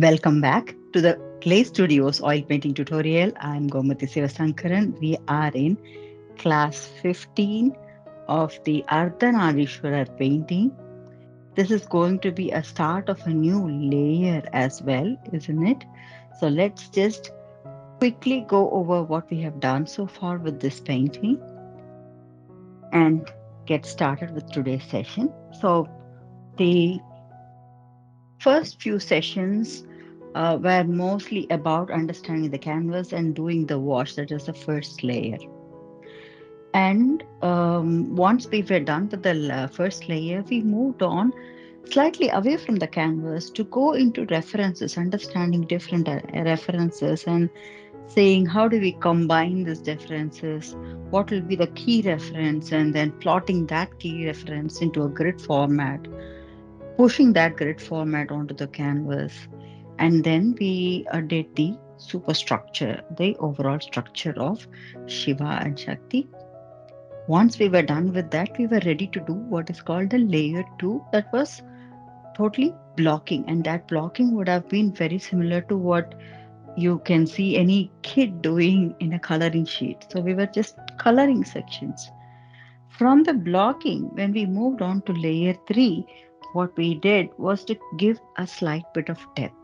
Welcome back to the Clay Studios oil painting tutorial. I'm Gomati Sivasankaran. We are in class 15 of the Ardhanareeshwarar painting. This is going to be a start of a new layer as well, isn't it? So let's just quickly go over what we have done so far with this painting and get started with today's session. So the first few sessions were mostly about understanding the canvas and doing the wash, that is the first layer. And once we were done with the first layer, we moved on slightly away from the canvas to go into references, understanding different references and saying how do we combine these differences, what will be the key reference, and then plotting that key reference into a grid format, pushing that grid format onto the canvas. And then we did the superstructure, the overall structure of Shiva and Shakti. Once we were done with that, we were ready to do what is called the layer two. That was totally blocking. And that blocking would have been very similar to what you can see any kid doing in a coloring sheet. So we were just coloring sections. From the blocking, when we moved on to layer three, what we did was to give a slight bit of depth.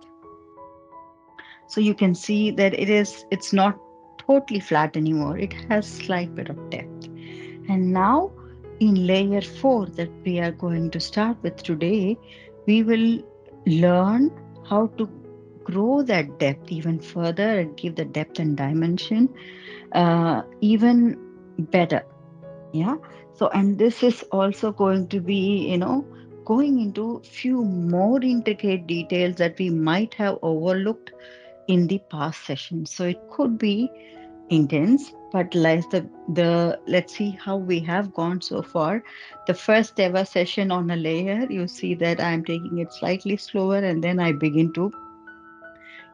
So you can see that it's not totally flat anymore. It has slight bit of depth. And now in layer four that we are going to start with today, we will learn how to grow that depth even further and give the depth and dimension even better. Yeah. So, and this is also going to be, going into few more intricate details that we might have overlooked in the past sessions. So it could be intense, but let's see how we have gone so far. The first ever session on a layer, you see that I'm taking it slightly slower, and then I begin to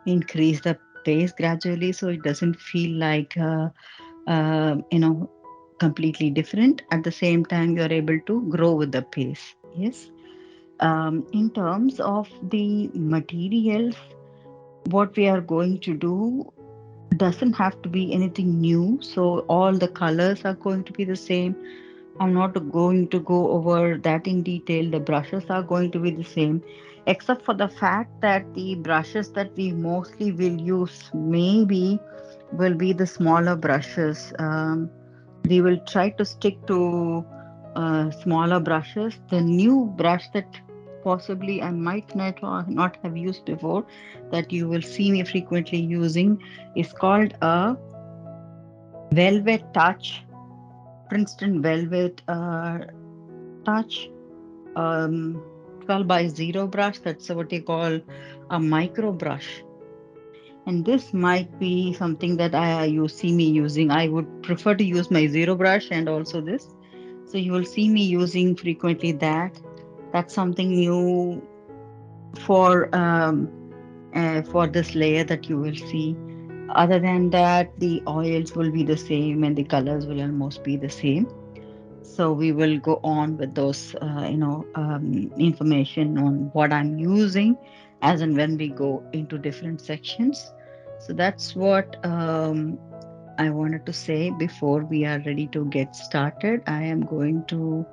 increase the pace gradually, so it doesn't feel like uh, you know completely different. At the same time, you're able to grow with the pace. Yes. In terms of the materials, what we are going to do doesn't have to be anything new. So all the colors are going to be the same. I'm not going to go over that in detail. The brushes are going to be the same, except for the fact that the brushes that we mostly will use maybe will be the smaller brushes. We will try to stick to smaller brushes. The new brush that possibly I might not have used before, that you will see me frequently using, is called a Velvet Touch, Princeton Velvet Touch, um, 12 by 0 brush. That's what they call a micro brush. And this might be something that you see me using. I would prefer to use my zero brush and also this. So you will see me using frequently that. That's something new for for this layer that you will see. Other than that, the oils will be the same and the colors will almost be the same. So we will go on with those, information on what I'm using as and when we go into different sections. So that's what I wanted to say before we are ready to get started. I am going to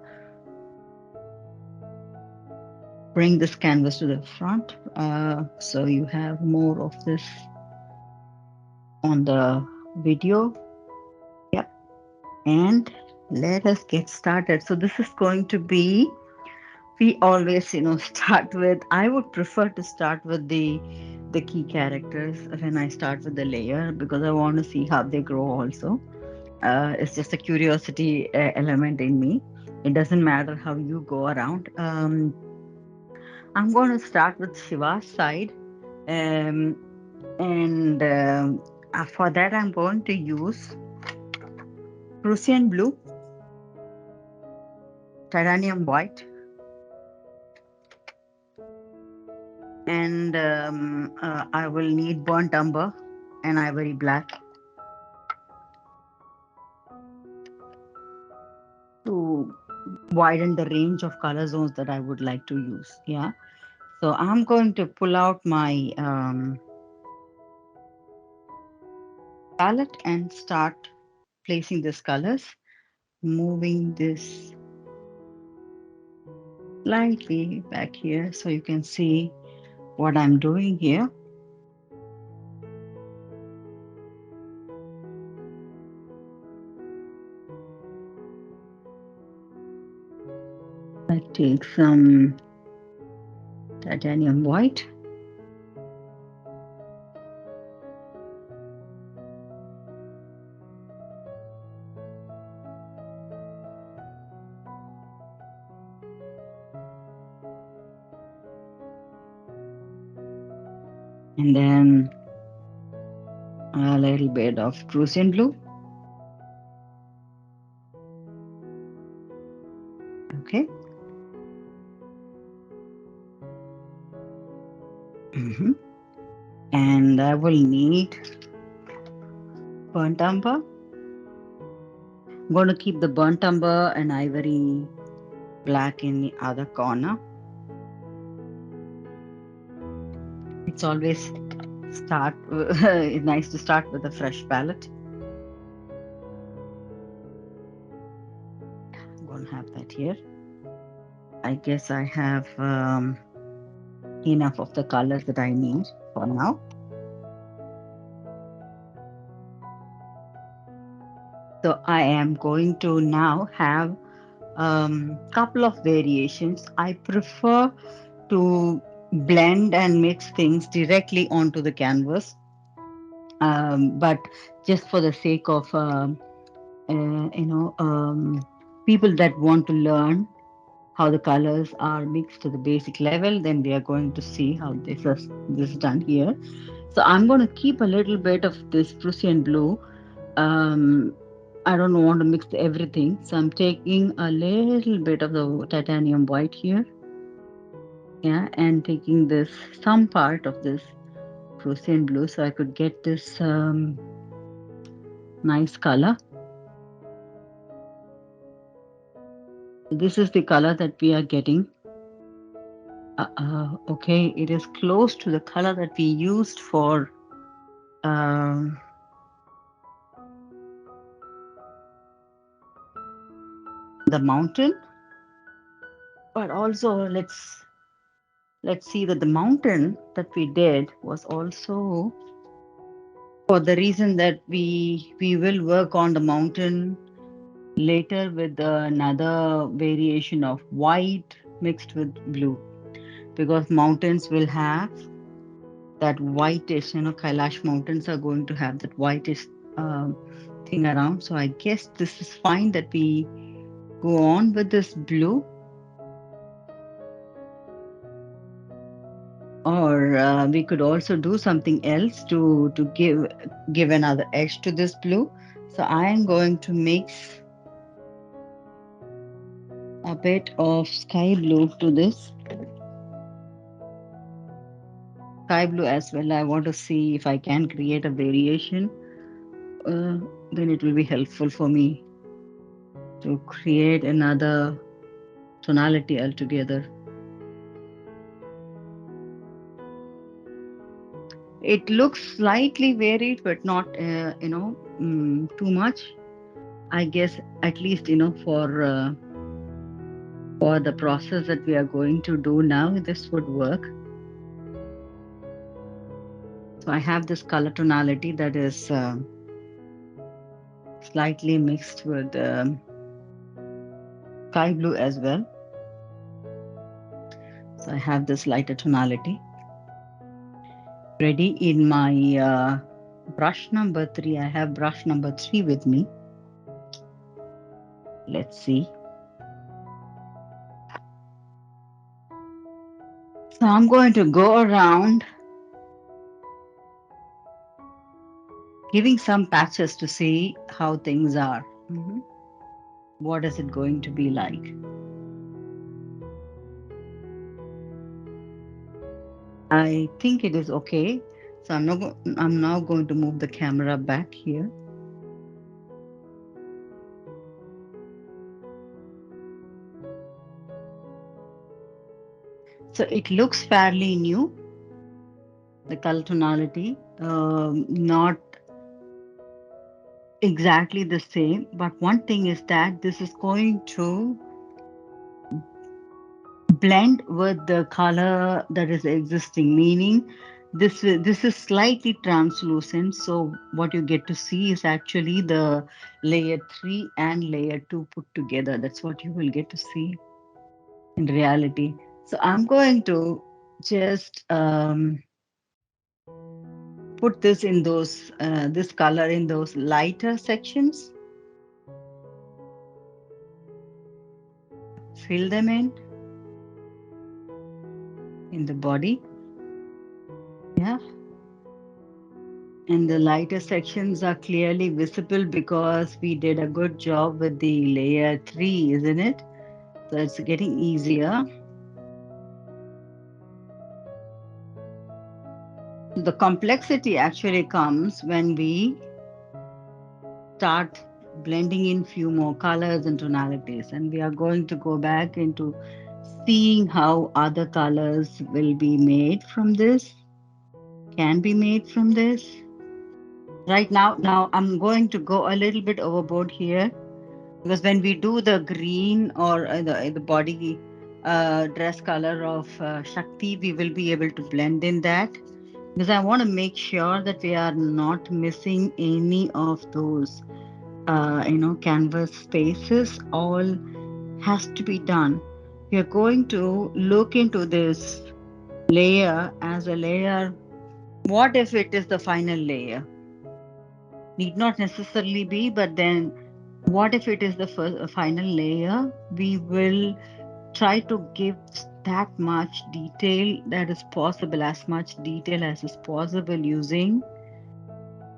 bring this canvas to the front so you have more of this on the video. Yep. And let us get started. So this is going to be, we always start with, I would prefer to start with the key characters when I start with the layer, because I want to see how they grow also. It's just a curiosity element in me. It doesn't matter how you go around. I'm going to start with Shiva's side, um, and for that I'm going to use Prussian blue, titanium white, and I will need burnt umber and ivory black to widen the range of color zones that I would like to use. Yeah. So I'm going to pull out my palette and start placing these colors, moving this slightly back here so you can see what I'm doing here. I take some titanium white. And then a little bit of Prussian blue. Okay. Mhm. And I will need burnt umber. I'm going to keep the burnt umber and ivory black in the other corner. It's always it's nice to start with a fresh palette. I'm going to have that here. I guess I have enough of the colors that I need for now. So I am going to now have couple of variations. I prefer to blend and mix things directly onto the canvas, but just for the sake of people that want to learn how the colors are mixed to the basic level, then we are going to see how this is done here. So I'm going to keep a little bit of this Prussian blue. um, I don't want to mix everything, so I'm taking a little bit of the titanium white here, yeah, and taking this some part of this Prussian blue so I could get this nice color. This is the color that we are getting. Okay, it is close to the color that we used for um, the mountain, but also let's see that the mountain that we did was also for the reason that we will work on the mountain later with another variation of white mixed with blue, because mountains will have that whitish, Kailash mountains are going to have that whitish um, thing around. So I guess this is fine that we go on with this blue, or we could also do something else to give another edge to this blue. So I am going to mix a bit of sky blue to this sky blue as well. I want to see if I can create a variation. Uh, then it will be helpful for me to create another tonality altogether. It looks slightly varied, but not, too much. I guess at least, for the process that we are going to do now, this would work. So I have this color tonality that is slightly mixed with sky blue as well. So I have this lighter tonality ready in my brush number 3. I have brush number 3 with me. Let's see. So I'm going to go around giving some patches to see how things are. What is it going to be like? I think it is okay. So I'm now going to move the camera back here. So it looks fairly new, the color tonality, not exactly the same. But one thing is that this is going to blend with the color that is existing, meaning this is slightly translucent. So what you get to see is actually the layer 3 and layer 2 put together. That's what you will get to see in reality. So I'm going to just put this in those this color in those lighter sections, fill them in the body. Yeah. And the lighter sections are clearly visible because we did a good job with the layer 3, isn't it? So it's getting easier. The complexity actually comes when we start blending in few more colors and tonalities, and we are going to go back into seeing how other colors will be made from this, can be made from this. Right now I'm going to go a little bit overboard here, because when we do the green or the body dress color of Shakti, we will be able to blend in that, because I want to make sure that we are not missing any of those canvas spaces. All has to be done. We are going to look into this layer as a layer. What if it is the final layer? Need not necessarily be, but then what if it is the final layer? We will try to give that much detail that is possible, as much detail as is possible using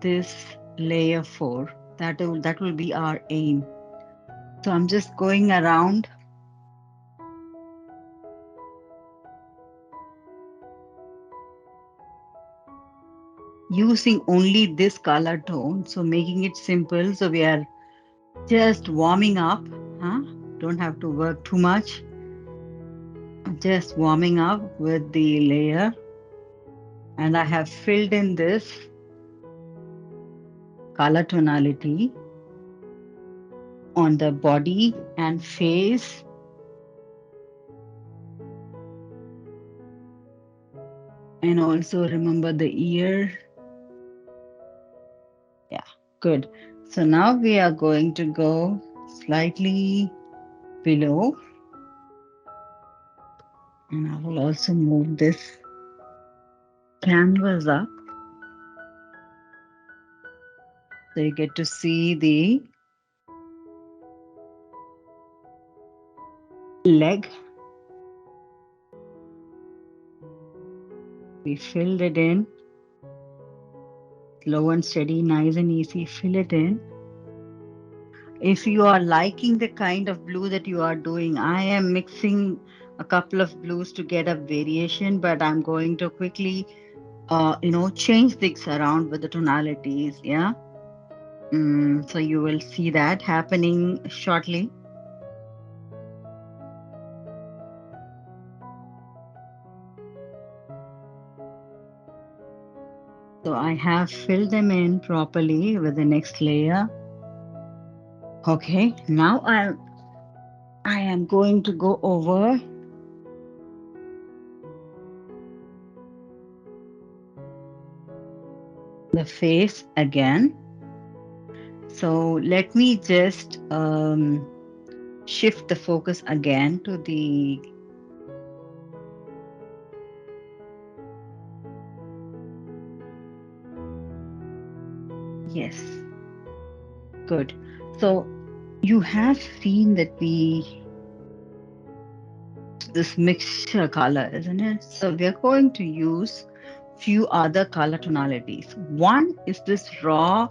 this layer 4. That will be our aim. So I'm just going around using only this color tone, so making it simple. So we are just warming up, huh? Don't have to work too much. Just warming up with the layer, and I have filled in this color tonality on the body and face, and also remember the ear. Yeah, good. So now we are going to go slightly below, and I will also move this canvas up so you get to see the leg. We filled it in, slow and steady, nice and easy. Fill it in. If you are liking the kind of blue that you are doing, I am mixing a couple of blues to get a variation, but I'm going to quickly, change things around with the tonalities. Yeah. So you will see that happening shortly. So I have filled them in properly with the next layer. Okay, now I am going to go over the face again. So let me just shift the focus again to the, yes, good. So you have seen that this mixture color, isn't it? So we are going to use few other color tonalities. One is this raw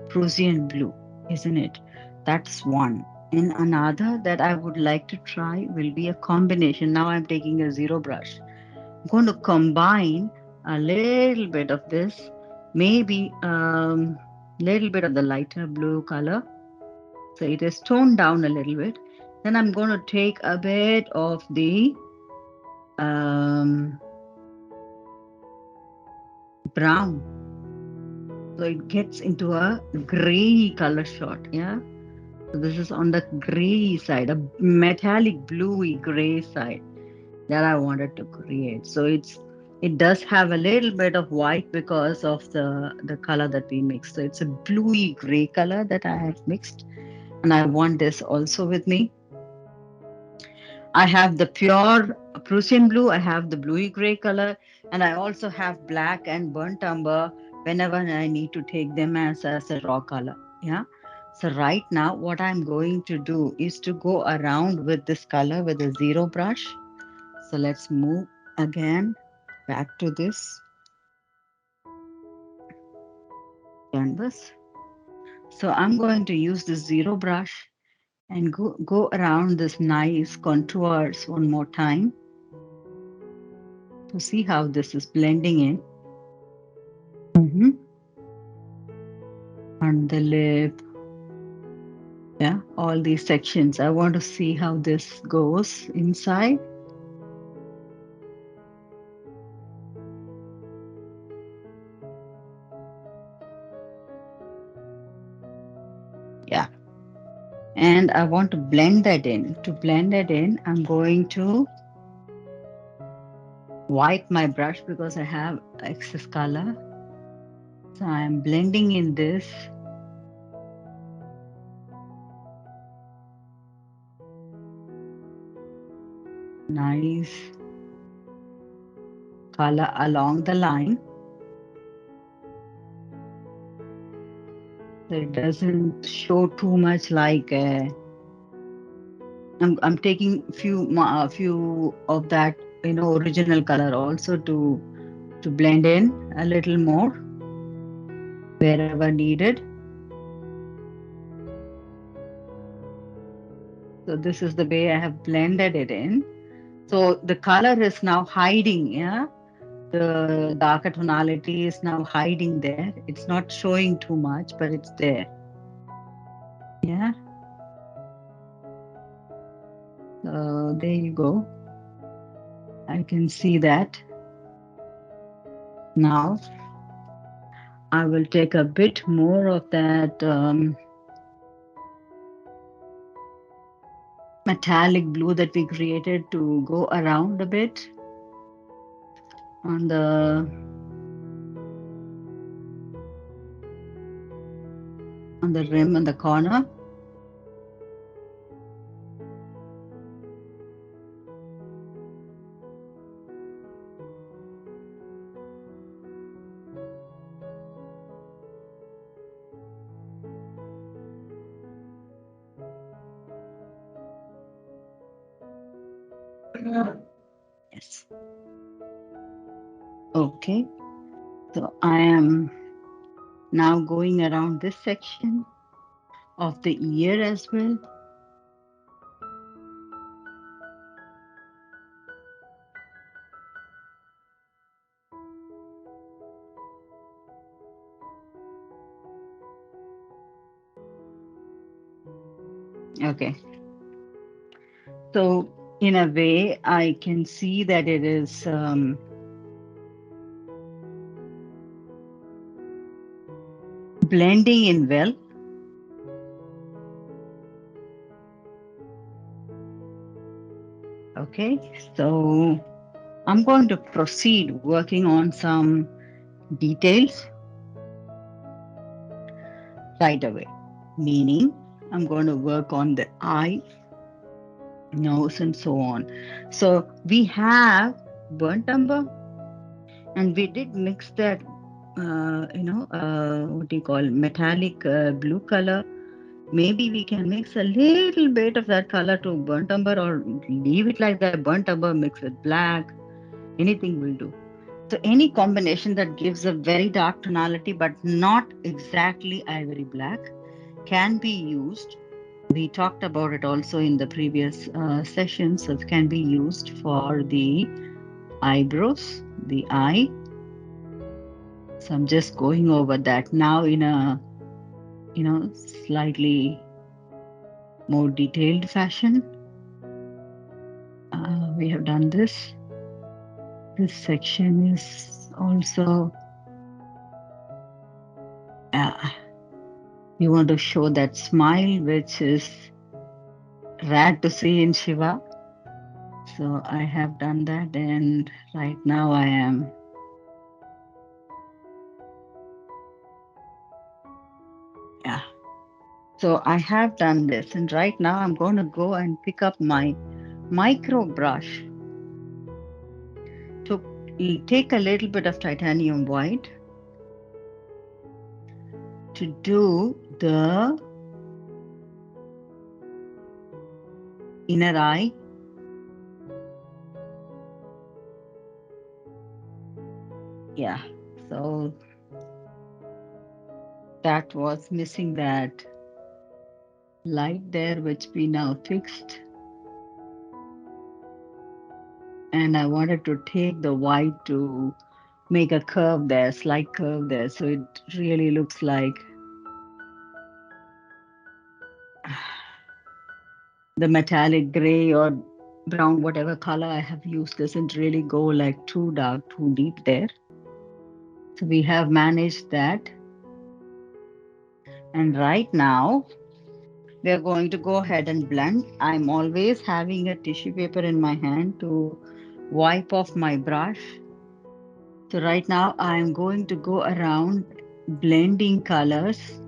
Prussian blue, isn't it? That's one. And another that I would like to try will be a combination. Now I'm taking a zero brush. I'm going to combine a little bit of this, maybe little bit of the lighter blue color. So it is toned down a little bit. Then I'm going to take a bit of the brown. So it gets into a gray color shot. Yeah. So this is on the gray side, a metallic bluey gray side that I wanted to create. So it does have a little bit of white because of the color that we mixed. So it's a bluey gray color that I have mixed, and I want this also with me. I have the pure Prussian blue, I have the bluey gray color, and I also have black and burnt umber whenever I need to take them as a raw color. Yeah. So right now, what I'm going to do is to go around with this color with a zero brush. So let's move again back to this canvas. So I'm going to use this zero brush and go around this nice contours one more time to see how this is blending in. On the lip, yeah, all these sections. I want to see how this goes inside. Yeah. And I want to blend that in. To blend that in, I'm going to wipe my brush because I have excess color. So I'm blending in this nice color along the line. So it doesn't show too much like I'm taking few of that original color also to blend in a little more wherever needed. So this is the way I have blended it in. So the color is now hiding, yeah. The darker tonality is now hiding there. It's not showing too much, but it's there. Yeah. So there you go. I can see that. Now I will take a bit more of that metallic blue that we created to go around a bit on the rim and the corner. Yes. Okay. So I am now going around this section of the ear as well. Okay. So in a way, I can see that it is blending in well. Okay. So I'm going to proceed working on some details right away. Meaning, I'm going to work on the eye, nose, and so on. So we have burnt umber, and we did mix that, what do you call metallic blue color. Maybe we can mix a little bit of that color to burnt umber, or leave it like that. Burnt umber mixed with black, anything will do. So any combination that gives a very dark tonality, but not exactly ivory black, can be used. We talked about it also in the previous sessions. So it can be used for the eyebrows, the eye. So I'm just going over that now in a, slightly more detailed fashion. We have done this. This section is also, we want to show that smile, which is rare to see in Shiva. So I have done that, and right now I am, yeah. So I have done this, and right now I'm going to go and pick up my micro brush to take a little bit of titanium white to do the inner eye. Yeah, so that was missing that light there, which we now fixed. And I wanted to take the white to make a curve there, slight curve there. So it really looks like the metallic gray or brown, whatever color I have used doesn't really go like too dark, too deep there. So we have managed that. And right now, we are going to go ahead and blend. I'm always having a tissue paper in my hand to wipe off my brush. So right now, I'm going to go around blending colors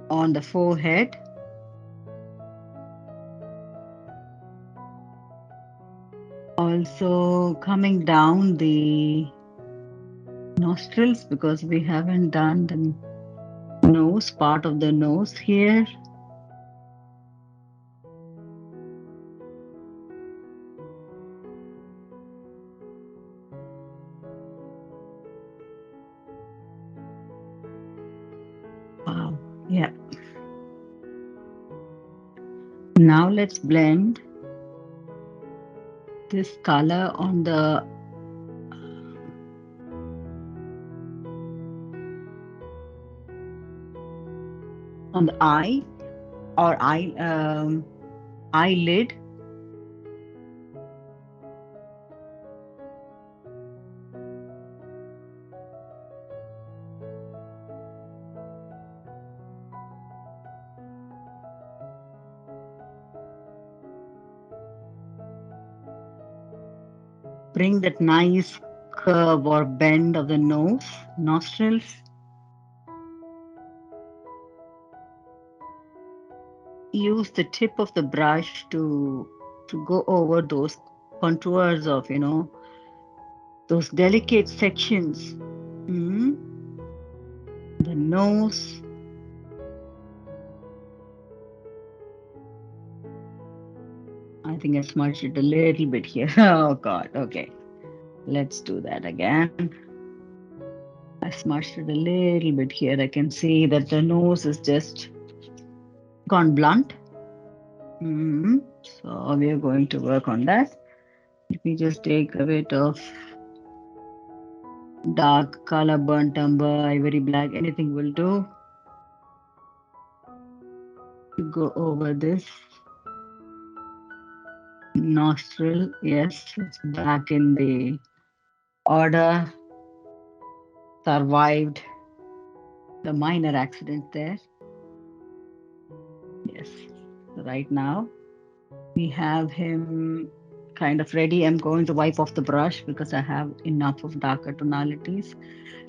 on the forehead. Also coming down the nostrils because we haven't done the nose, part of the nose here. Wow, yeah. Now let's blend this color on the eye or eyelid. Bring that nice curve or bend of the nose, nostrils. Use the tip of the brush to go over those contours of, those delicate sections. The nose. I think I smudged it a little bit here. Oh God, okay. Let's do that again. I smudged it a little bit here. I can see that the nose is just gone blunt. So we are going to work on that. Let me just take a bit of dark color, burnt umber, ivory black, anything will do. To go over this nostril. Yes, it's back in the order. Survived the minor accident there. Yes. So right now we have him kind of ready. I'm going to wipe off the brush because I have enough of darker tonalities.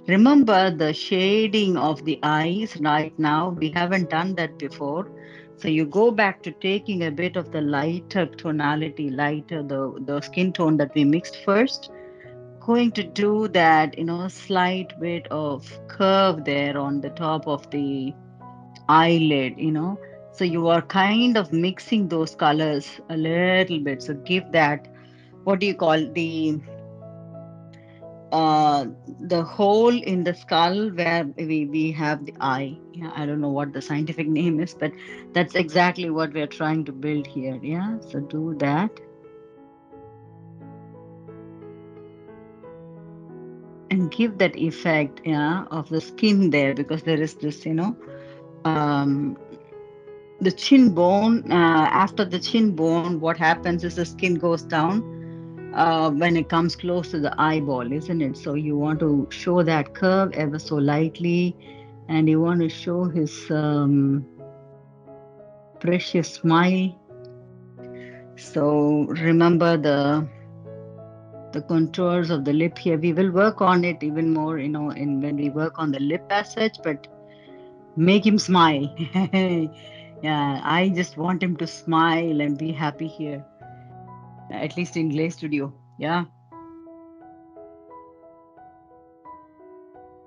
Remember the shading of the eyes right now. We haven't done that before. So you go back to taking a bit of the lighter tonality, the skin tone that we mixed first. Going to do that, slight bit of curve there on the top of the eyelid. So you are kind of mixing those colors a little bit. So give that, what do you call the hole in the skull where we have the eye. Yeah, I don't know what the scientific name is, but that's exactly what we're trying to build here. Yeah, so do that. And give that effect, yeah, of the skin there because there is this, um, the chin bone. After the chin bone, what happens is the skin goes down when it comes close to the eyeball, isn't it? So you want to show that curve ever so lightly, and you want to show his precious smile. So remember the contours of the lip here. We will work on it even more, in when we work on the lip as such, but make him smile. Yeah, I just want him to smile and be happy here, at least in GLAC Studio. Yeah.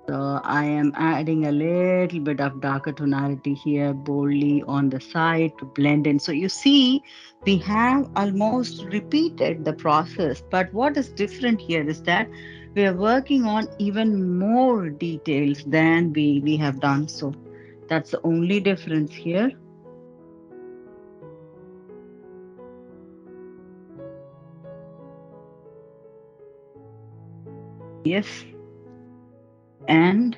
So I am adding a little bit of darker tonality here boldly on the side to blend in. So you see, we have almost repeated the process, but what is different here is that we are working on even more details than we have done. So that's the only difference here. Yes. And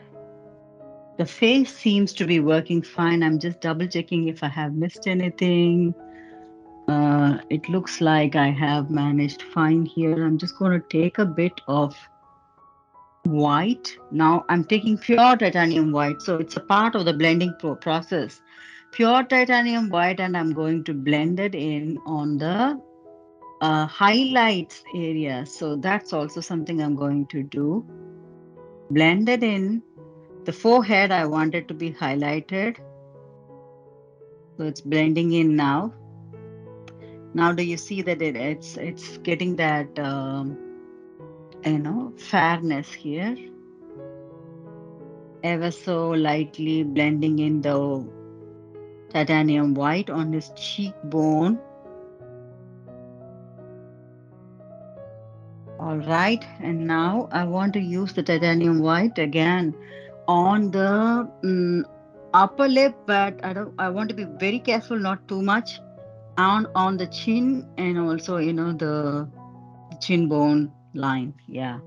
the face seems to be working fine. I'm just double checking if I have missed anything. It looks like I have managed fine here. I'm just going to take a bit of white. Now I'm taking pure titanium white. So it's a part of the blending process. Pure titanium white, and I'm going to blend it in on the highlights area. So that's also something I'm going to do. Blend it in. The forehead, I want it to be highlighted. So it's blending in now. Now, do you see that it's getting that fairness here? Ever so lightly blending in the titanium white on his cheekbone. All right, and now I want to use the titanium white again on the upper lip, but I want to be very careful, not too much on the chin, and also the chin bone line. Yeah.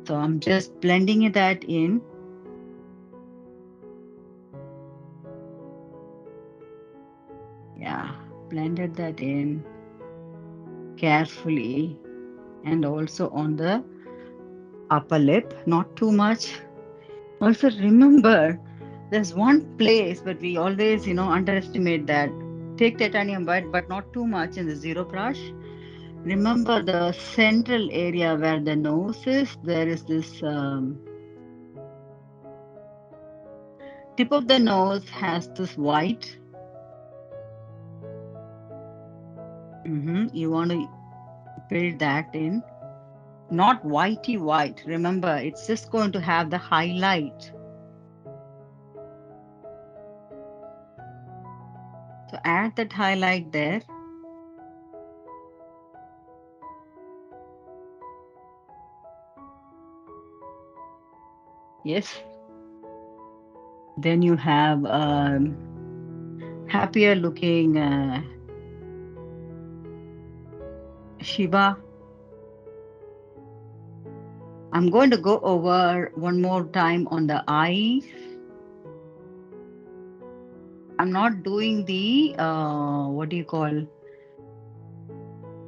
So I'm just blending that in. Yeah, blended that in carefully, and also on the upper lip, not too much. Also remember, there's one place, but we always, underestimate that. Take titanium white, but not too much in the zero brush. Remember the central area where the nose is, there is this tip of the nose has this white. You want to build that in. Not whitey white. Remember, it's just going to have the highlight. So add that highlight there. Yes. Then you have happier looking Shiva. I'm going to go over one more time on the eyes. I'm not doing the, what do you call,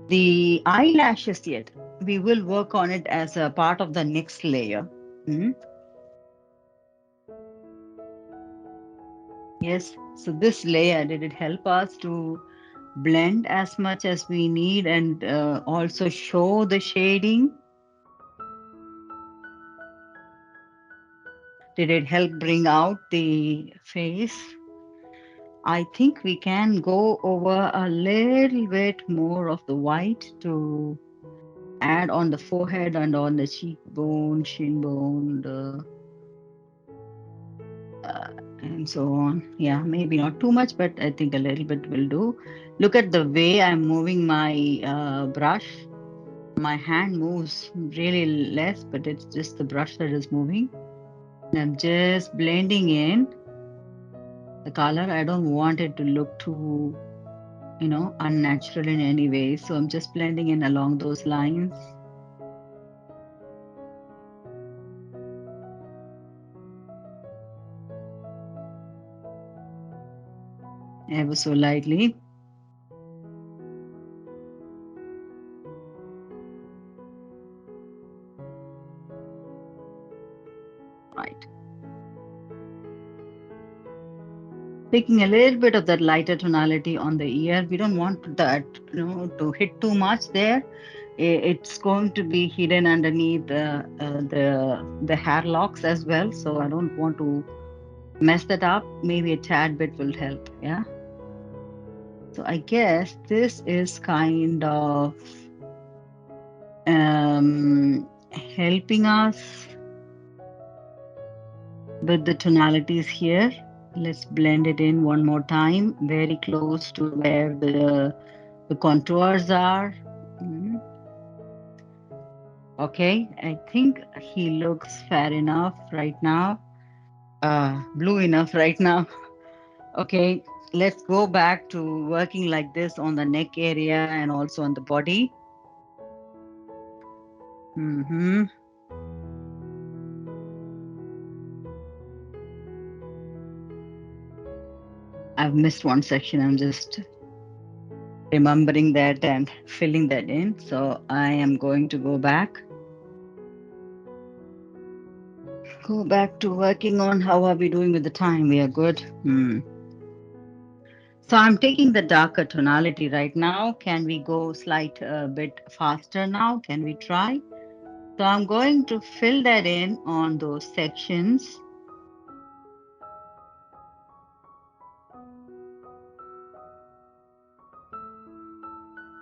the eyelashes yet. We will work on it as a part of the next layer. Hmm. Yes. So this layer, did it help us to blend as much as we need and also show the shading? Did it help bring out the face? I think we can go over a little bit more of the white to add on the forehead and on the cheekbone, shin bone, and so on. Yeah, maybe not too much, but I think a little bit will do. Look at the way I'm moving my brush. My hand moves really less, but it's just the brush that is moving. And I'm just blending in the color. I don't want it to look too, unnatural in any way. So I'm just blending in along those lines. ever so lightly. Right. Taking a little bit of that lighter tonality on the ear. We don't want that, to hit too much there. It's going to be hidden underneath the hair locks as well. So I don't want to mess that up. Maybe a tad bit will help. Yeah. So I guess this is kind of helping us with the tonalities here. Let's blend it in one more time, very close to where the contours are. Mm. Okay, I think he looks fair enough right now, blue enough right now. Okay, let's go back to working like this on the neck area and also on the body. Mm-hmm. I've missed one section. I'm just remembering that and filling that in. So I am going to go back. Go back to working on how are we doing with the time. We are good. So I'm taking the darker tonality right now. Can we go slight bit faster now? Can we try? So I'm going to fill that in on those sections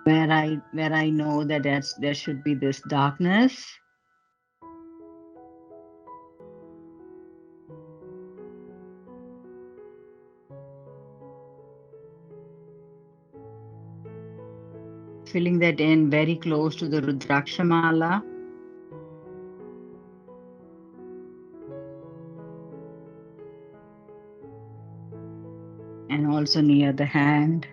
where I know that there should be this darkness. Filling that in very close to the Rudrakshamala. And also near the hand.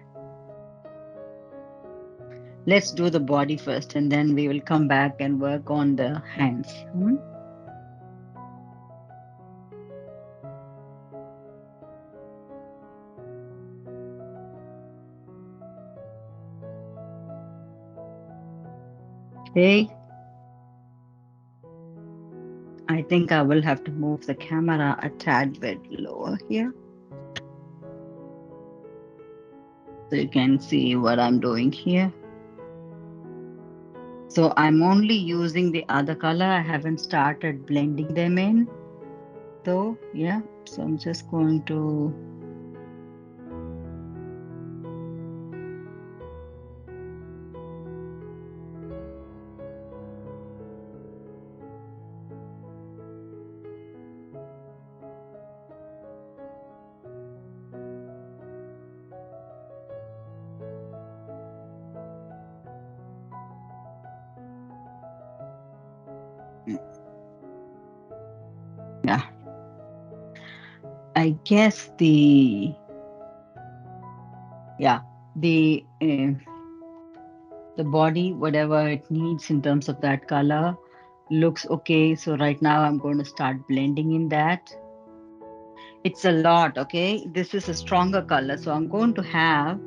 Let's do the body first and then we will come back and work on the hands. Okay. I think I will have to move the camera a tad bit lower here. So you can see what I'm doing here. So I'm only using the other color. I haven't started blending them in. So yeah, so I'm just going to yeah. I guess the the body, whatever it needs in terms of that color, looks okay. So right now I'm going to start blending in that. It's a lot, okay? This is a stronger color. So I'm going to have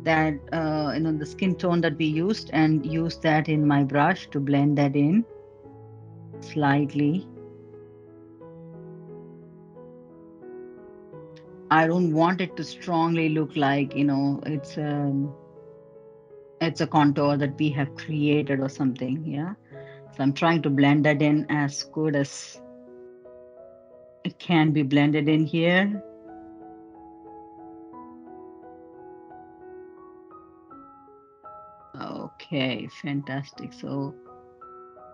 that, the skin tone that we used and use that in my brush to blend that in slightly. I don't want it to strongly look like, it's a contour that we have created or something. Yeah. So I'm trying to blend that in as good as it can be blended in here. Okay, fantastic. So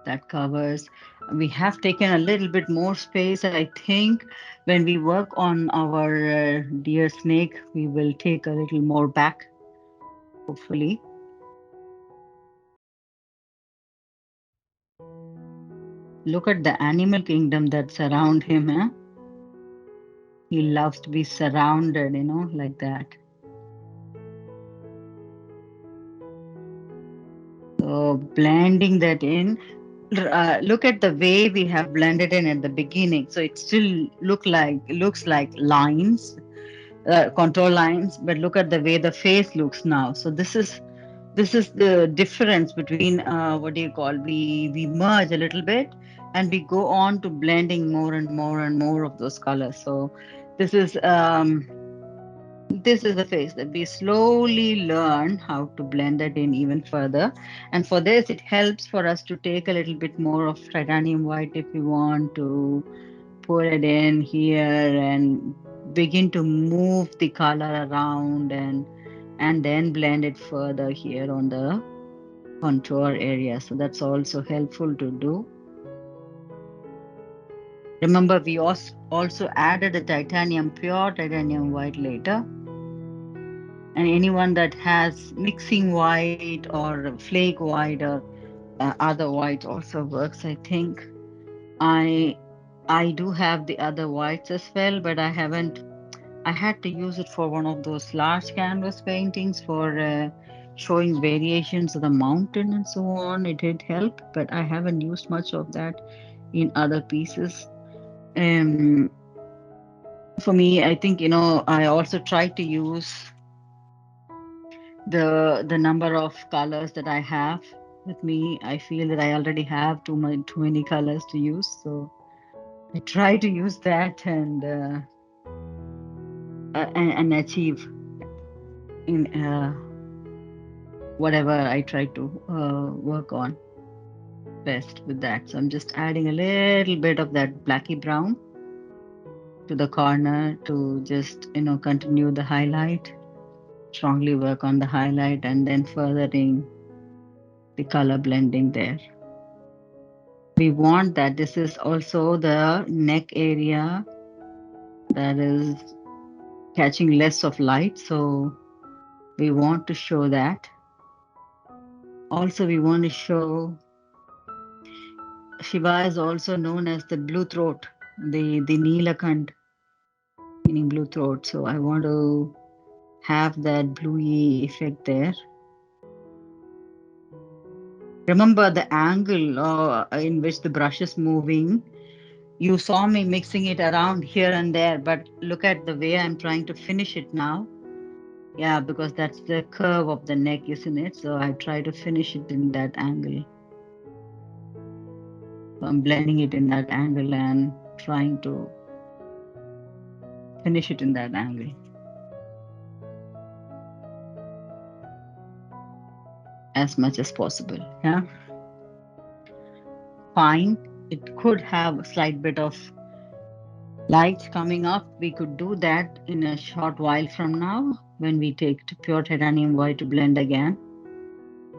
that covers. We have taken a little bit more space. I think when we work on our deer snake, we will take a little more back, hopefully. Look at the animal kingdom that's around him. Eh? He loves to be surrounded, like that. So blending that in. Look at the way we have blended in at the beginning. So it still looks like lines. contour lines, but look at the way the face looks now. So this is the difference between what do you call, we merge a little bit and we go on to blending more and more and more of those colors. So this is um, this is the face that we slowly learn how to blend it in even further. And for this, it helps for us to take a little bit more of titanium white if we want to pour it in here and begin to move the color around and then blend it further here on the contour area. So that's also helpful to do. Remember, we also added the titanium, pure titanium white later. And anyone that has mixing white or flake white or other white also works, I think. I I do have the other whites as well, but I haven't. I had to use it for one of those large canvas paintings for showing variations of the mountain and so on. It did help, but I haven't used much of that in other pieces. Um, for me, I think, I also try to use the number of colors that I have with me. I feel that I already have too many colors to use, so I try to use that and achieve in whatever I try to work on best with that. So I'm just adding a little bit of that blacky brown to the corner to just continue the highlight, strongly work on the highlight, and then furthering the color blending there. We want that this is also the neck area that is catching less of light, so we want to show that. Also, we want to show Shiva is also known as the blue throat, the Neelakant, meaning blue throat. So I want to have that bluey effect there. Remember the angle in which the brush is moving. You saw me mixing it around here and there, but look at the way I'm trying to finish it now. Yeah, because that's the curve of the neck, isn't it? So I try to finish it in that angle. So I'm blending it in that angle and trying to finish it in that angle as much as possible. Yeah, fine. It could have a slight bit of light coming up. We could do that in a short while from now when we take pure titanium white to blend again.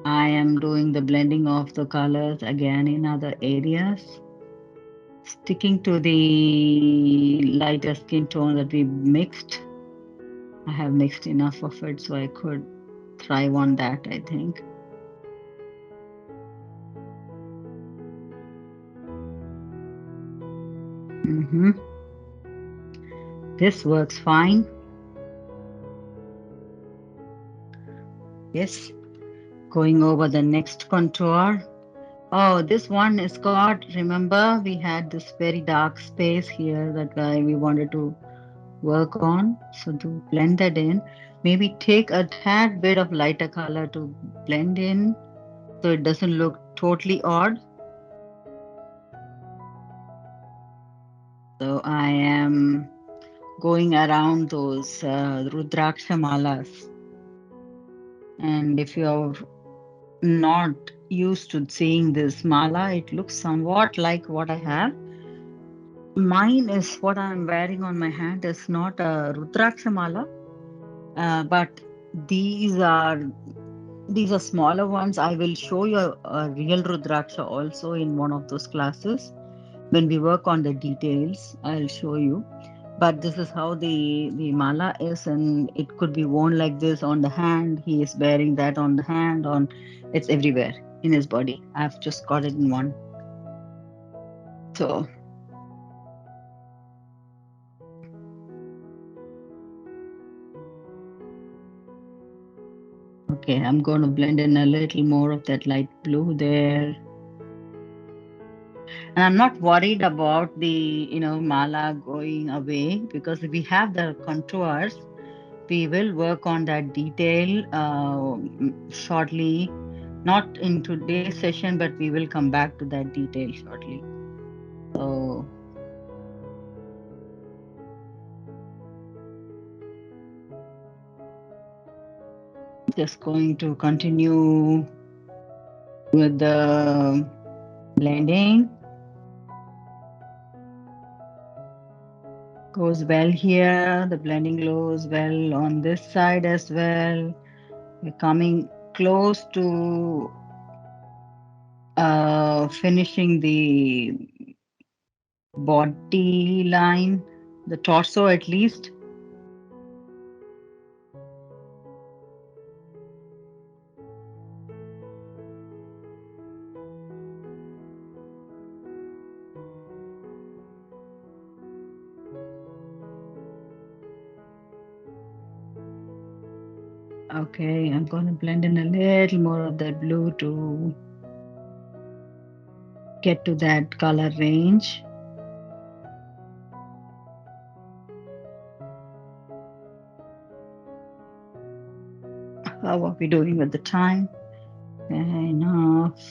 I am doing the blending of the colors again in other areas, sticking to the lighter skin tone that we mixed. I have mixed enough of it so I could thrive on that, I think. hmm This works fine. Yes. Going over the next contour. Oh, this one is got, remember, we had this very dark space here that we wanted to work on. So to blend that in, maybe take a tad bit of lighter color to blend in so it doesn't look totally odd. So I am going around those Rudraksha malas. And if you're not used to seeing this mala, it looks somewhat like what I have. Mine is what I'm wearing on my hand is not a Rudraksha mala, but these are these are smaller ones. I will show you a real Rudraksha also in one of those classes. When we work on the details, I'll show you. But this is how the mala is, and it could be worn like this on the hand. He is wearing that on the hand, on it's everywhere in his body. I've just got it in one. So okay, I'm going to blend in a little more of that light blue there. And I'm not worried about the, mala going away because we have the contours. We will work on that detail shortly, not in today's session, but we will come back to that detail shortly. So just going to continue with the blending. Goes well here. The blending goes well on this side as well. We're coming close to finishing the body line, the torso at least. Okay, I'm going to blend in a little more of that blue to get to that color range. How are we doing with the time? Enough.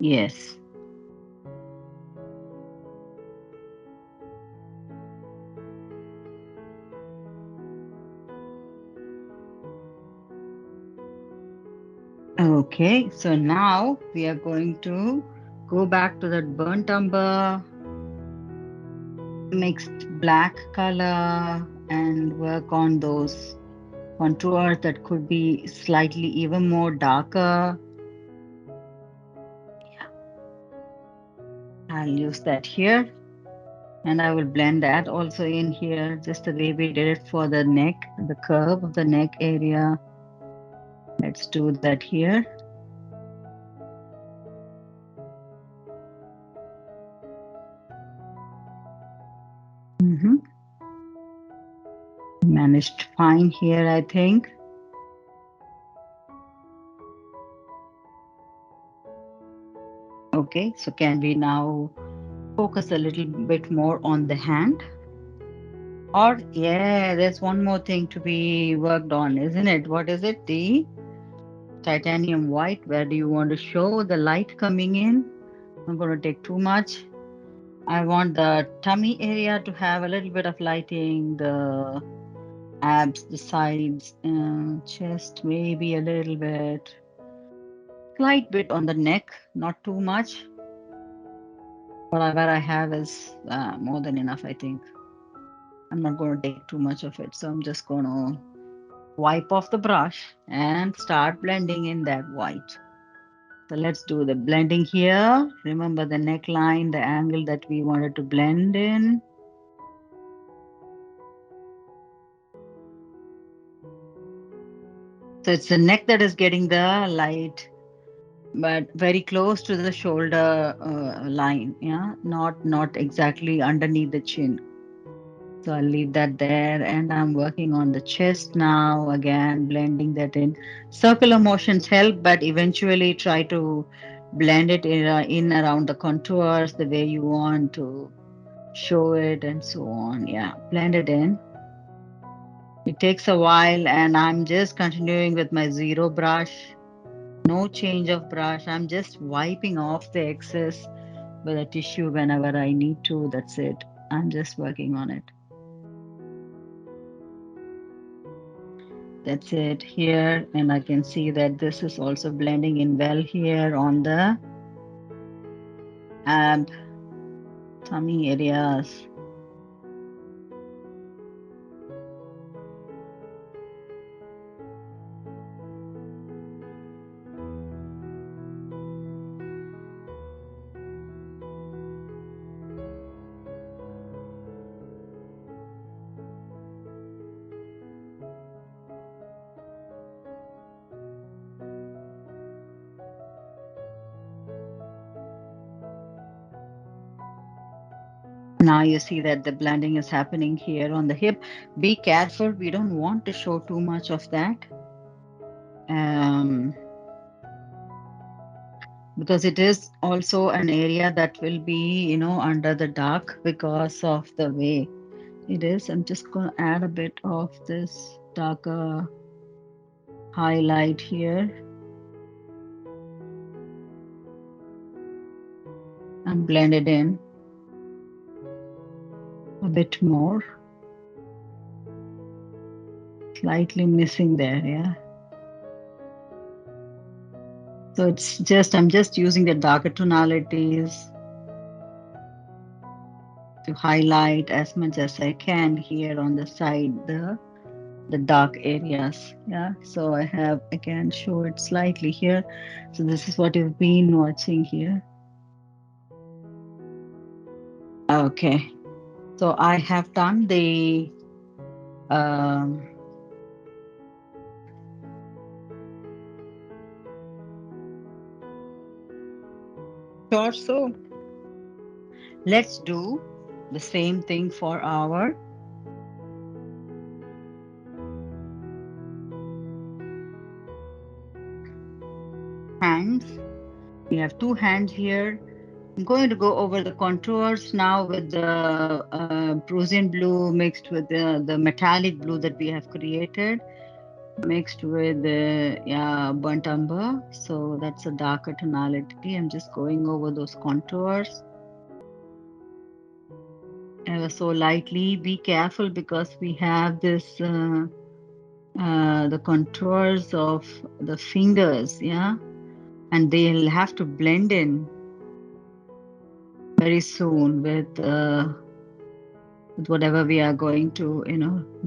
Yes. Okay, so now we are going to go back to that burnt umber, mixed black color, and work on those contours that could be slightly even more darker. I'll use that here, and I will blend that also in here, just the way we did it for the neck, the curve of the neck area. Let's do that here. Managed fine here, I think. Okay, so can we now focus a little bit more on the hand? Or, yeah, there's one more thing to be worked on, isn't it? What is it? The titanium white. Where do you want to show the light coming in? I'm going to take too much. I want the tummy area to have a little bit of lighting, the abs, the sides, chest, maybe a little bit, slight bit on the neck, not too much. Whatever I have is more than enough, I think. I'm not going to take too much of it, so I'm just going to wipe off the brush and start blending in that white. So let's do the blending here. Remember the neckline, the angle that we wanted to blend in. So it's the neck that is getting the light, but very close to the shoulder line. Yeah, not exactly underneath the chin. So I'll leave that there, and I'm working on the chest now. Again, blending that in. Circular motions help, but eventually try to blend it in around the contours the way you want to show it, and so on. Yeah, blend it in. It takes a while, and I'm just continuing with my zero brush. No change of brush. I'm just wiping off the excess with a tissue whenever I need to. That's it. I'm just working on it. That's it here. And I can see that this is also blending in well here on the ab, tummy areas. Now you see that the blending is happening here on the hip. Be careful. We don't want to show too much of that. Um, because it is also an area that will be, under the dark because of the way it is. I'm just going to add a bit of this darker highlight here and blend it in a bit more. Slightly missing there, yeah. So I'm just using the darker tonalities to highlight as much as I can here on the side, the dark areas. Yeah. So I have again show it slightly here. So this is what you've been watching here. Okay. So I have done the um, torso. Let's do the same thing for our hands. We have two hands here. I'm going to go over the contours now with the Prussian blue mixed with the metallic blue that we have created, mixed with the burnt umber. So that's a darker tonality. I'm just going over those contours ever so lightly. Be careful because we have this the contours of the fingers, yeah, and they'll have to blend in very soon with whatever we are going to,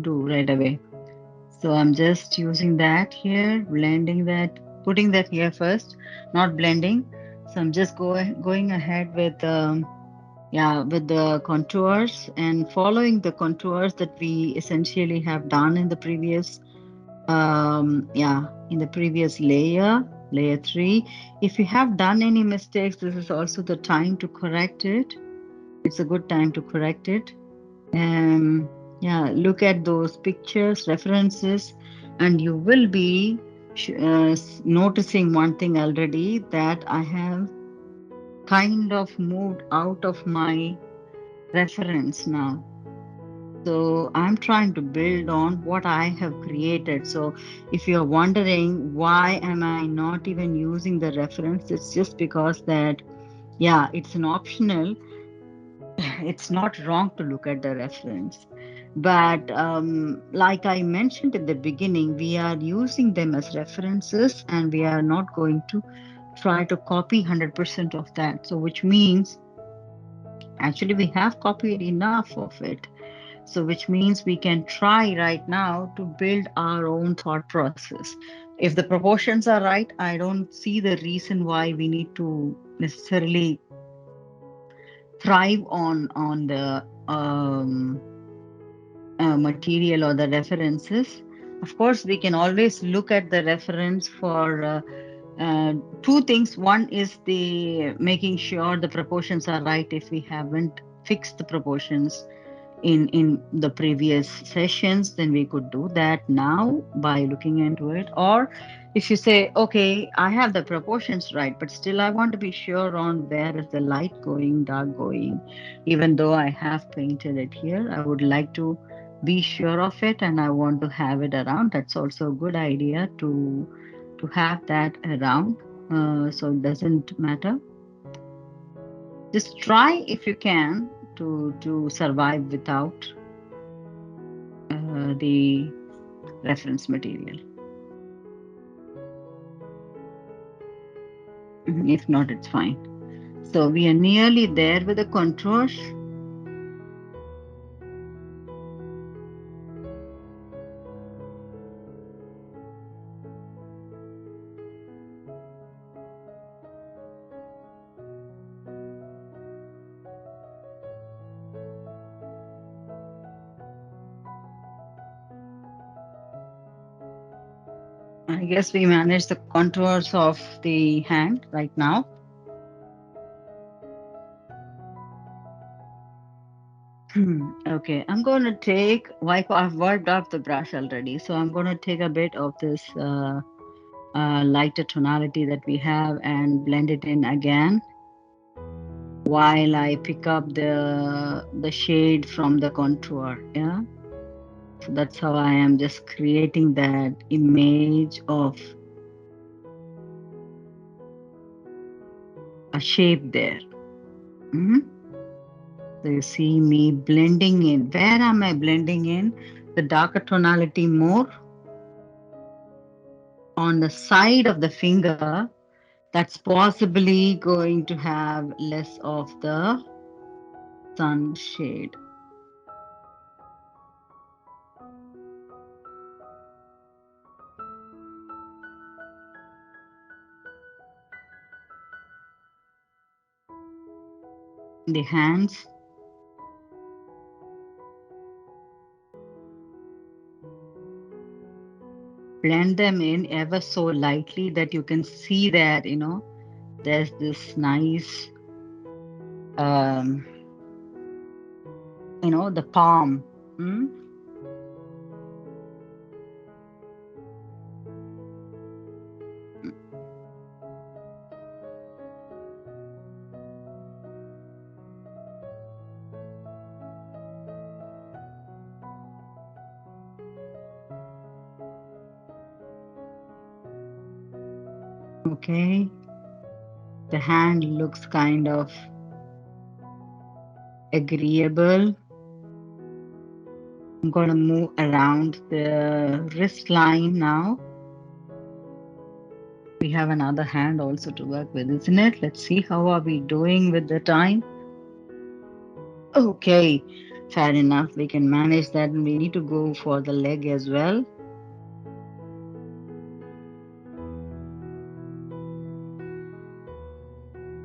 do right away. So I'm just using that here, blending that, putting that here first, not blending. So I'm just going ahead with the contours and following the contours that we essentially have done in the previous, in the previous layer 3. If you have done any mistakes, this is also the time to correct it. It's a good time to correct it. um, look at those pictures, references, and you will be noticing one thing already, that I have kind of moved out of my reference now. So I'm trying to build on what I have created. So if you're wondering why am I not even using the reference, it's just because that, it's an optional. It's not wrong to look at the reference. But like I mentioned in the beginning, we are using them as references and we are not going to try to copy 100% of that. So, which means actually we have copied enough of it. So, which means we can try right now to build our own thought process. If the proportions are right, I don't see the reason why we need to necessarily thrive on the material or the references. Of course, we can always look at the reference for two things. One is the making sure the proportions are right if we haven't fixed the proportions in the previous sessions, then we could do that now by looking into it. Or if you say, okay, I have the proportions right, but still I want to be sure on where is the light going, dark going, even though I have painted it here, I would like to be sure of it and I want to have it around. That's also a good idea to have that around, so it doesn't matter. Just try if you can to survive without the reference material. If not, it's fine. So we are nearly there with the contours. I guess we managed the contours of the hand right now. Okay, I'm going to I've wiped off the brush already. So I'm going to take a bit of this lighter tonality that we have and blend it in again while I pick up the shade from the contour. Yeah. So that's how I am just creating that image of a shape there. Mhm. So you see me blending in. Where am I blending in? The darker tonality more on the side of the finger that's possibly going to have less of the sun shade. The hands, blend them in ever so lightly that you can see that, there's this nice, um, the palm. Mm? Okay. The hand looks kind of agreeable. I'm going to move around the wrist line now. We have another hand also to work with, isn't it? Let's see how are we doing with the time. Okay, fair enough. We can manage that, and we need to go for the leg as well.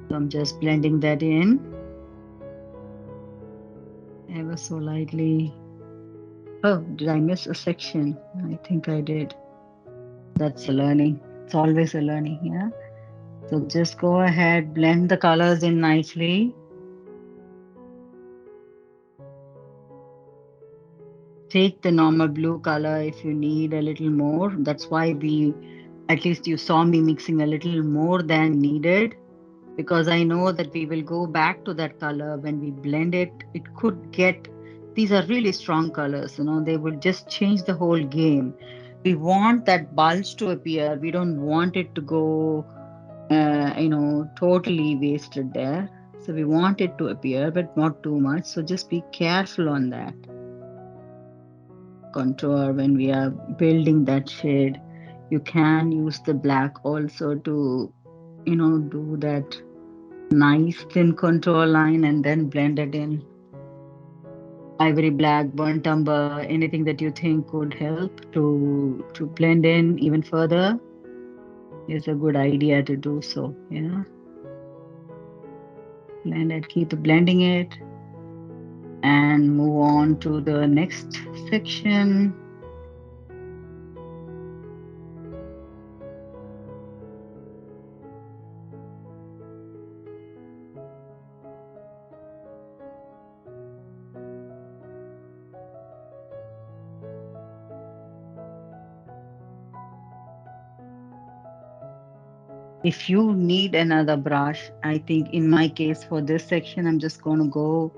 So I'm just blending that in ever so lightly. Oh, did I miss a section? I think I did. That's a learning. It's always a learning, yeah. So just go ahead, blend the colors in nicely. Take the normal blue color if you need a little more. That's why at least you saw me mixing a little more than needed, because I know that we will go back to that color when we blend it. It could get, these are really strong colors, they will just change the whole game. We want that bulge to appear. We don't want it to go, totally wasted there. So we want it to appear, but not too much. So just be careful on that contour when we are building that shade. You can use the black also to, do that nice thin contour line and then blend it in. Ivory black, burnt umber, anything that you think could help to blend in even further is a good idea to do so. Yeah. Blend it, keep blending it, and move on to the next section. If you need another brush, I think in my case for this section, I'm just going to go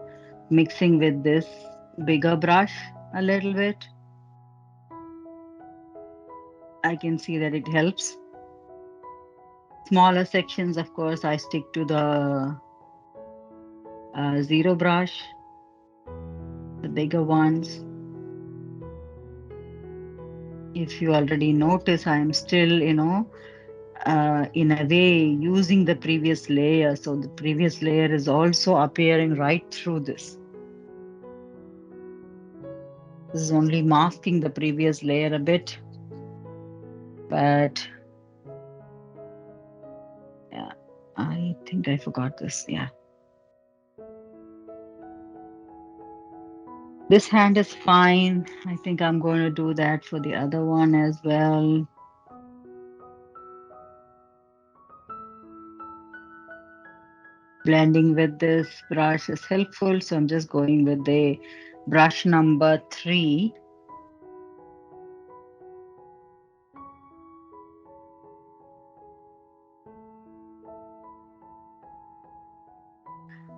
mixing with this bigger brush a little bit. I can see that it helps. Smaller sections, of course, I stick to the zero brush. The bigger ones, if you already notice, I'm still, in a way using the previous layer. So the previous layer is also appearing right through this. This is only masking the previous layer a bit, but yeah, I think I forgot this. Yeah. This hand is fine. I think I'm going to do that for the other one as well. Blending with this brush is helpful, so I'm just going with the brush number 3.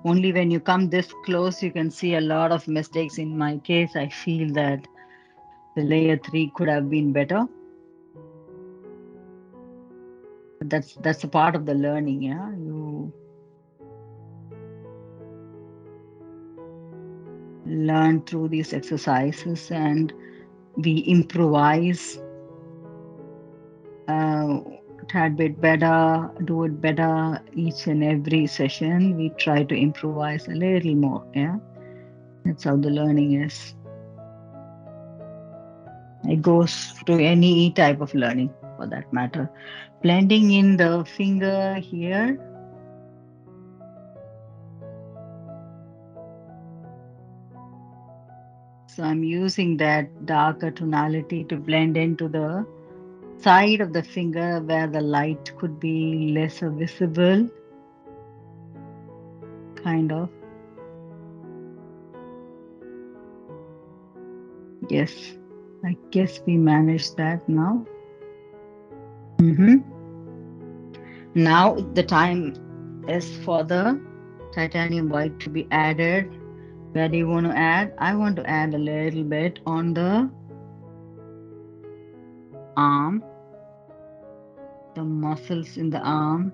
Only when you come this close, you can see a lot of mistakes. In my case, I feel that the layer 3 could have been better. But that's a part of the learning, yeah. You learn through these exercises and we improvise tad bit better, do it better each and every session. We try to improvise a little more, yeah. That's how the learning is. It goes to any type of learning for that matter. Blending in the finger here. So I'm using that darker tonality to blend into the side of the finger where the light could be lesser visible, kind of. Yes, I guess we managed that now. Now the time is for the titanium white to be added. Where do you want to add? I want to add a little bit on the arm, the muscles in the arm.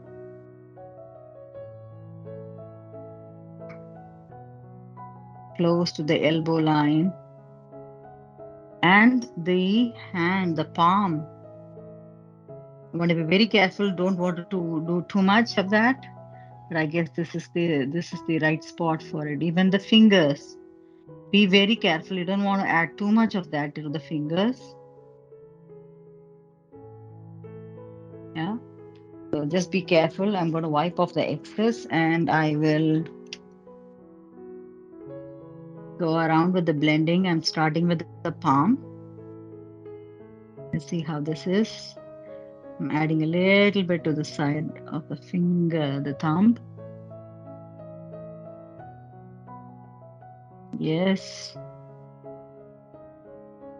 Close to the elbow line. And the hand, the palm. You want to be very careful. Don't want to do too much of that. But I guess this is the right spot for it. Even the fingers. Be very careful. You don't want to add too much of that to the fingers. Yeah. So just be careful. I'm going to wipe off the excess and I will go around with the blending. I'm starting with the palm. Let's see how this is. I'm adding a little bit to the side of the finger, the thumb. Yes.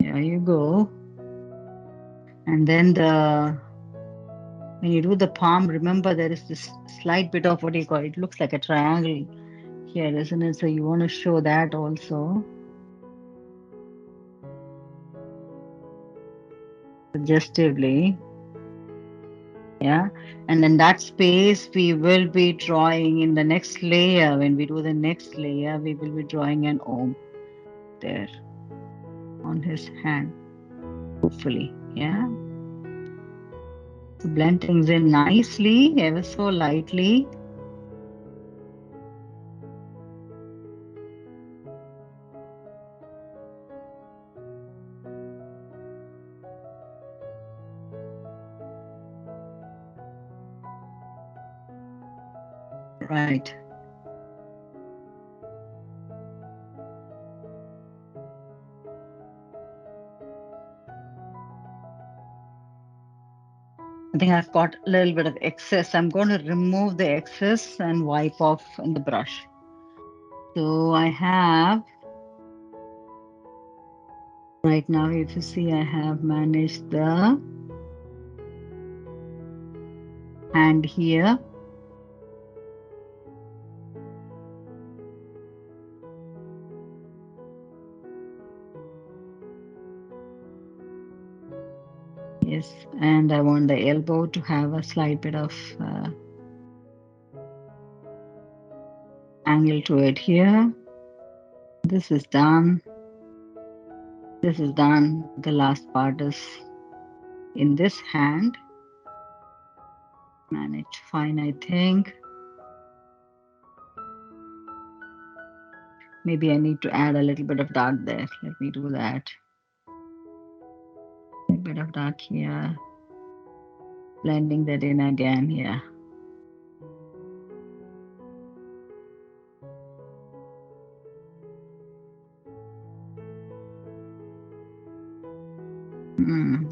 There you go. And then when you do the palm, remember there is this slight bit of what do you call it? It looks like a triangle here, isn't it? So you want to show that also. Suggestively. Yeah. And then that space we will be drawing in the next layer. When we do the next layer, we will be drawing an Om there on his hand. Hopefully. Yeah. So blend things in nicely, ever so lightly. Right. I think I've got a little bit of excess. I'm going to remove the excess and wipe off in the brush. So I have, right now, if you see, I have managed the hand here. Yes, and I want the elbow to have a slight bit of angle to it here. This is done. This is done. The last part is in this hand. Managed fine, I think. Maybe I need to add a little bit of dark there. Let me do that. A bit of dark here. Blending that in again here.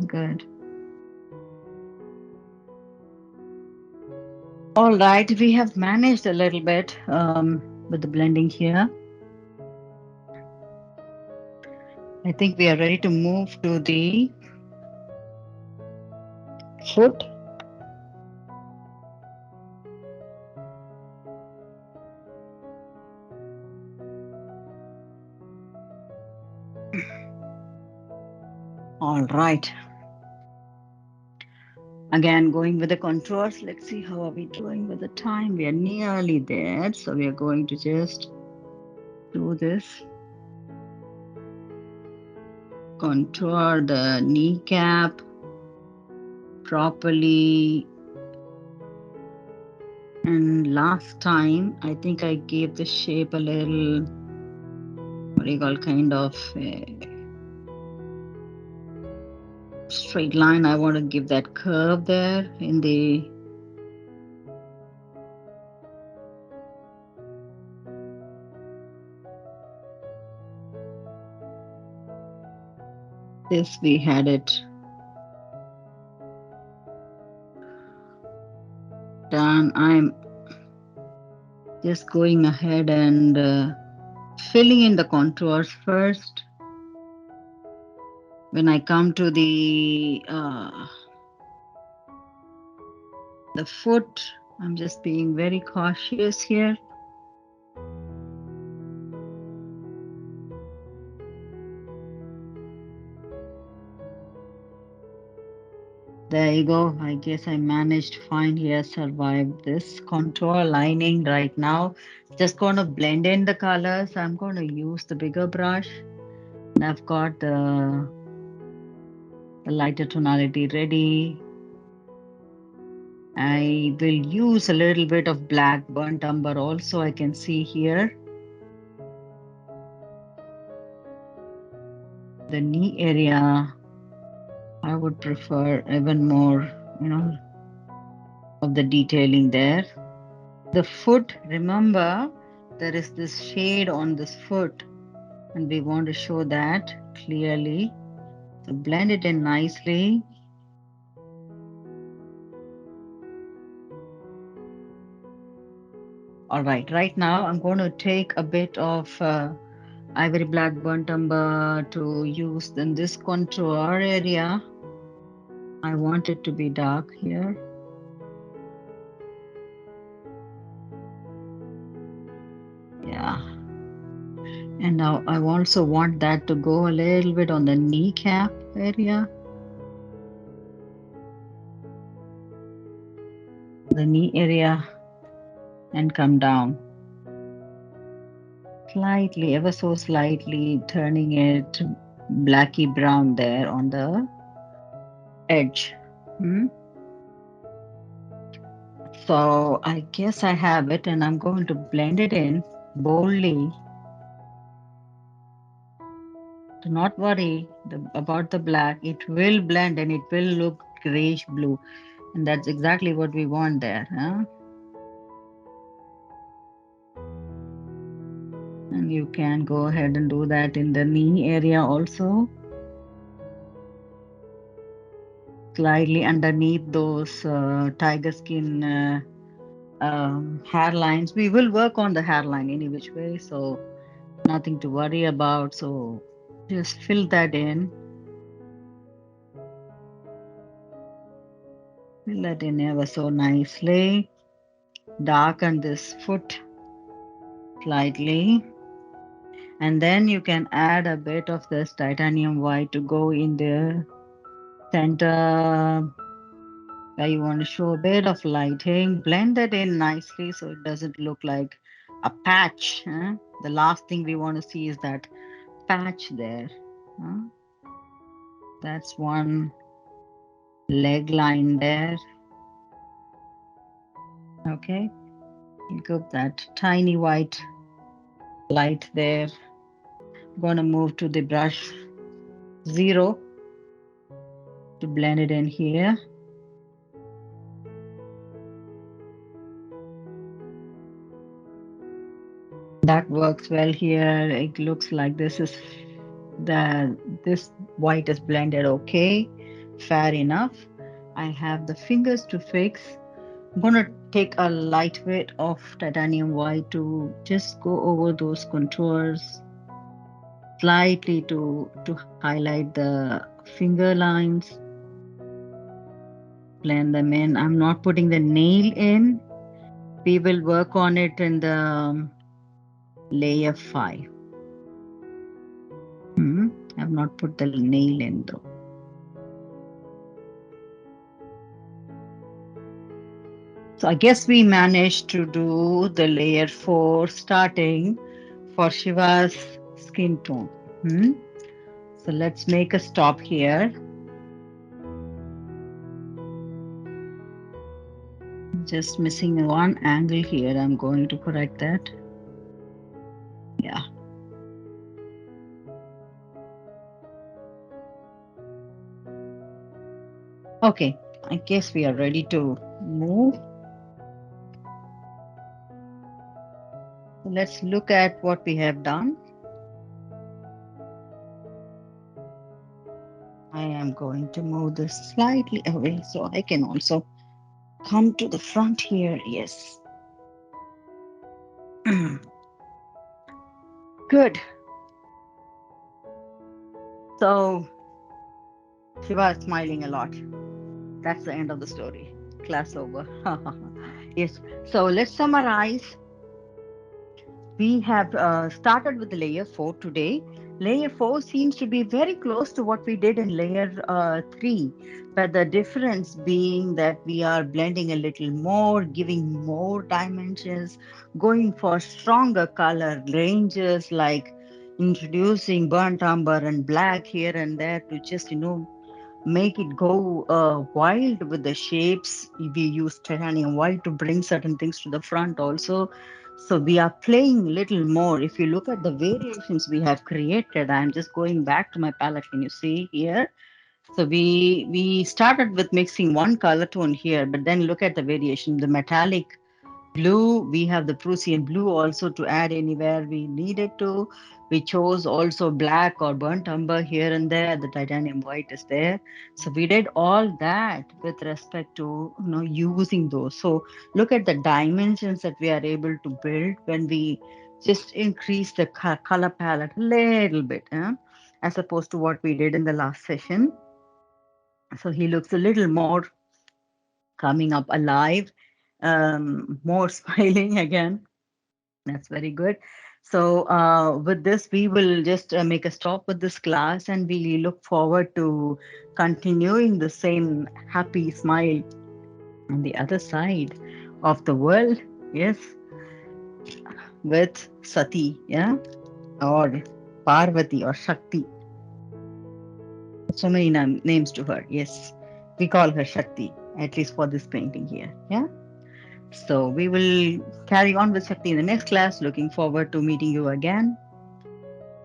Good. All right, we have managed a little bit with the blending here. I think we are ready to move to the foot. All right. Again, going with the contours. Let's see how are we doing with the time. We are nearly there. So we are going to just do this. Contour the kneecap properly. And last time, I think I gave the shape a little, what do you call, kind of straight line. I want to give that curve there in the this we had it done. I'm just going ahead and filling in the contours first. When I come to the foot, I'm just being very cautious here. There you go. I guess I managed fine here, survived this contour lining right now. Just going to blend in the colors. I'm going to use the bigger brush. And I've got the lighter tonality ready. I will use a little bit of black burnt umber also. I can see here. The knee area, I would prefer even more, of the detailing there. The foot, remember, there is this shade on this foot, and we want to show that clearly. So blend it in nicely. All right now I'm going to take a bit of ivory black burnt umber to use in this contour area. I want it to be dark here. Yeah. And now I also want that to go a little bit on the kneecap area. The knee area and come down. Slightly, ever so slightly, turning it blacky brown there on the edge. So I guess I have it, and I'm going to blend it in boldly. Do not worry about the black. It will blend and it will look grayish blue. And that's exactly what we want there. And you can go ahead and do that in the knee area also. Slightly underneath those tiger skin hairlines. We will work on the hairline any which way, so nothing to worry about. So just fill that in. Fill that in ever so nicely. Darken this foot slightly. And then you can add a bit of this titanium white to go in the center where you want to show a bit of lighting. Blend that in nicely so it doesn't look like a patch. The last thing we want to see is that patch there. That's one leg line there. Okay, you got that tiny white light there. I'm gonna move to the brush 0 to blend it in here. That works well here. It looks like this white is blended okay. Fair enough. I have the fingers to fix. I'm gonna take a lightweight of titanium white to just go over those contours slightly to highlight the finger lines. Blend them in. I'm not putting the nail in. We will work on it in the layer 5. Hmm. I've not put the nail in though. So I guess we managed to do the layer 4 starting for Shiva's skin tone. Hmm. So let's make a stop here. Just missing one angle here. I'm going to correct that. Yeah. Okay. I guess we are ready to move. Let's look at what we have done. I am going to move this slightly away so I can also come to the front here. Yes. Good. So Shiva is smiling a lot. That's the end of the story. Class over. Yes. So let's summarize. We have started with layer 4 today. Layer 4 seems to be very close to what we did in layer 3, but the difference being that we are blending a little more, giving more dimensions, going for stronger color ranges, like introducing burnt umber and black here and there to just, make it go wild with the shapes. We use titanium white to bring certain things to the front also. So we are playing a little more. If you look at the variations we have created, I'm just going back to my palette. Can you see here? So we started with mixing one color tone here, but then look at the variation. The metallic blue, we have the Prussian blue also to add anywhere we needed to. We chose also black or burnt umber here and there. The titanium white is there. So we did all that with respect to using those. So look at the dimensions that we are able to build when we just increase the color palette a little bit, as opposed to what we did in the last session. So he looks a little more coming up alive, more smiling again. That's very good. So with this, we will just make a stop with this class, and we look forward to continuing the same happy smile on the other side of the world. Yes, with Sati, yeah, or Parvati or Shakti. So many names to her. Yes, we call her Shakti, at least for this painting here. Yeah. So we will carry on with Shakti in the next class. Looking forward to meeting you again.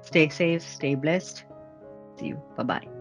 Stay safe, stay blessed. See you. Bye bye.